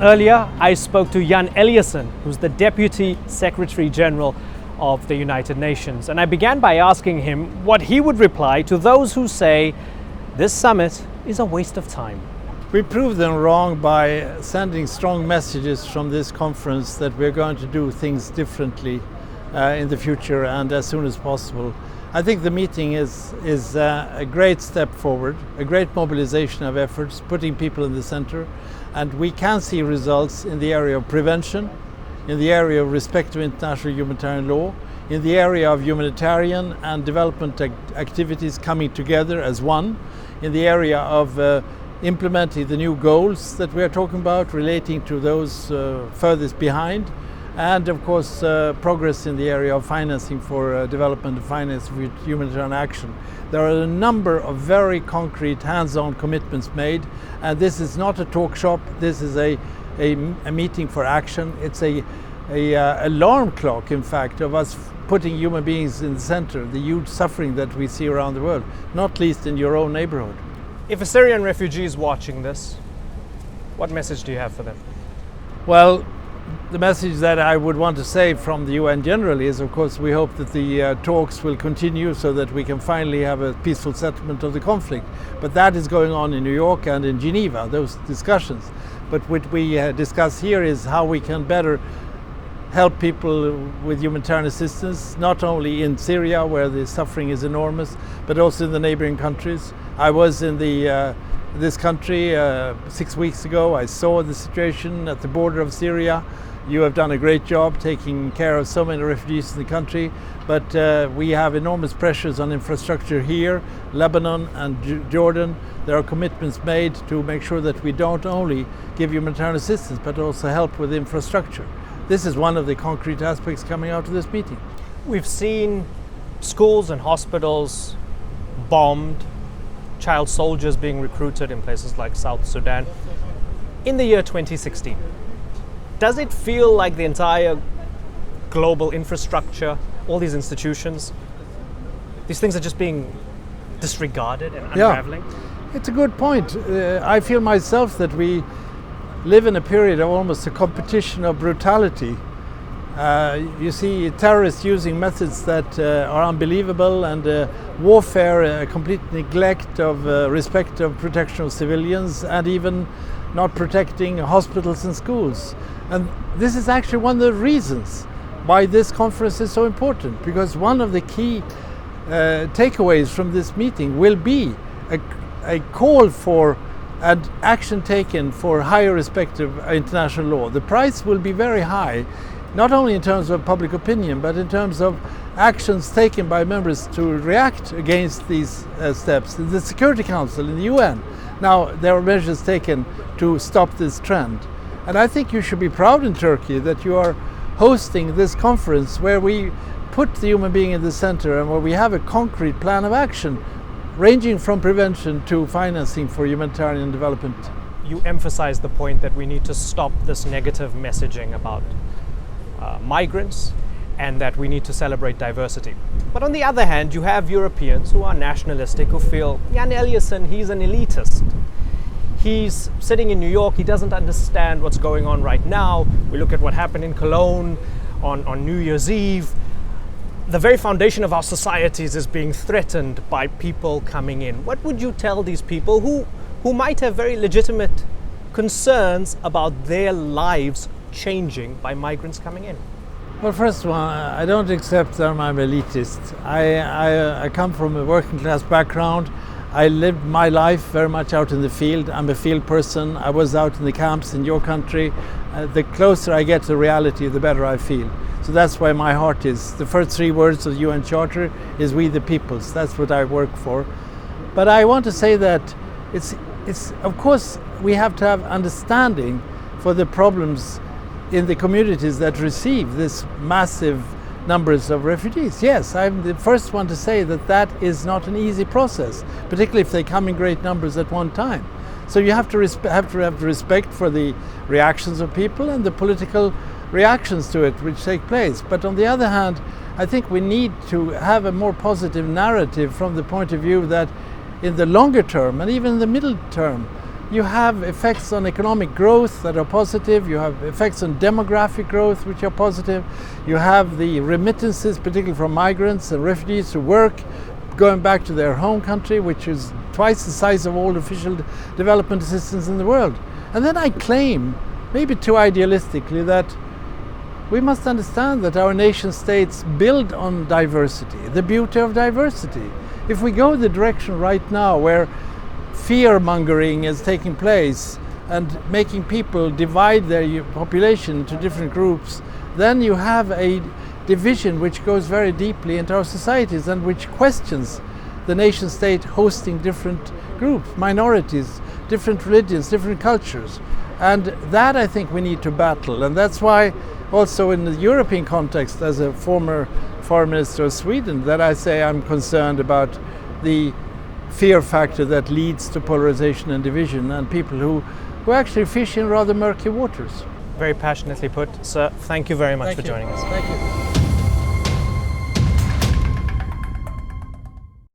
Earlier, I spoke to Jan Eliasson, who's the Deputy Secretary General of the United Nations, and I began by asking him what he would reply to those who say this summit is a waste of time. We proved them wrong by sending strong messages from this conference that we're going to do things differently in the future and as soon as possible. I think the meeting is a great step forward, a great mobilization of efforts, putting people in the center, and we can see results in the area of prevention, in the area of respect of international humanitarian law, in the area of humanitarian and development activities coming together as one, in the area of implementing the new goals that we are talking about relating to those furthest behind, and of course progress in the area of financing for development and finance for humanitarian action. There are a number of very concrete hands-on commitments made, and this is not a talk shop, this is a meeting for action. It's a alarm clock, in fact, of us putting human beings in the center, the huge suffering that we see around the world, not least in your own neighborhood. If a Syrian refugee is watching this, what message do you have for them? Well, the message that I would want to say from the UN generally is, of course, we hope that the talks will continue so that we can finally have a peaceful settlement of the conflict. But that is going on in New York and in Geneva, those discussions. But what we discuss here is how we can better help people with humanitarian assistance, not only in Syria, where the suffering is enormous, but also in the neighboring countries. I was in this country 6 weeks ago. I saw the situation at the border of Syria. You have done a great job taking care of so many refugees in the country, but we have enormous pressures on infrastructure here, Lebanon and Jordan. There are commitments made to make sure that we don't only give humanitarian assistance, but also help with infrastructure. This is one of the concrete aspects coming out of this meeting. We've seen schools and hospitals bombed, child soldiers being recruited in places like South Sudan. In the year 2016, does it feel like the entire global infrastructure, all these institutions, these things are just being disregarded and unraveling? Yeah, it's a good point. I feel myself that we live in a period of almost a competition of brutality. You see terrorists using methods that are unbelievable, and warfare, a complete neglect of respect of protection of civilians, and even not protecting hospitals and schools. And this is actually one of the reasons why this conference is so important, because one of the key takeaways from this meeting will be a call for and action taken for higher respect of international law. The price will be very high, not only in terms of public opinion, but in terms of actions taken by members to react against these steps. In the Security Council, in the UN, now there are measures taken to stop this trend. And I think you should be proud in Turkey that you are hosting this conference where we put the human being in the center and where we have a concrete plan of action ranging from prevention to financing for humanitarian development. You emphasize the point that we need to stop this negative messaging about migrants and that we need to celebrate diversity. But on the other hand, you have Europeans who are nationalistic, who feel Jan Eliasson, he's an elitist. He's sitting in New York, he doesn't understand what's going on right now. We look at what happened in Cologne on New Year's Eve. The very foundation of our societies is being threatened by people coming in. What would you tell these people who might have very legitimate concerns about their lives changing by migrants coming in? Well, first of all, I don't accept that I'm elitist. I come from a working class background. I lived my life very much out in the field. I'm a field person. I was out in the camps in your country. The closer I get to reality, the better I feel. So that's why my heart is. The first 3 words of the UN Charter is "We the peoples." That's what I work for. But I want to say that it's of course we have to have understanding for the problems in the communities that receive this massive numbers of refugees. Yes, I'm the first one to say that that is not an easy process, particularly if they come in great numbers at one time. So you have to have respect for the reactions of people and the political reactions to it which take place. But on the other hand, I think we need to have a more positive narrative from the point of view that in the longer term and even in the middle term, you have effects on economic growth that are positive, you have effects on demographic growth which are positive, you have the remittances, particularly from migrants and refugees, to work, going back to their home country, which is twice the size of all official development assistance in the world. And then I claim, maybe too idealistically, that we must understand that our nation states build on diversity, the beauty of diversity. If we go the direction right now where fear-mongering is taking place and making people divide their population into different groups, then you have a division which goes very deeply into our societies and which questions the nation state hosting different groups, minorities, different religions, different cultures. And that I think we need to battle, and that's why also in the European context, as a former foreign minister of Sweden, that I say I'm concerned about the fear factor that leads to polarization and division, and people who actually fish in rather murky waters. Very passionately put. Sir, thank you very much for joining us. Thank you.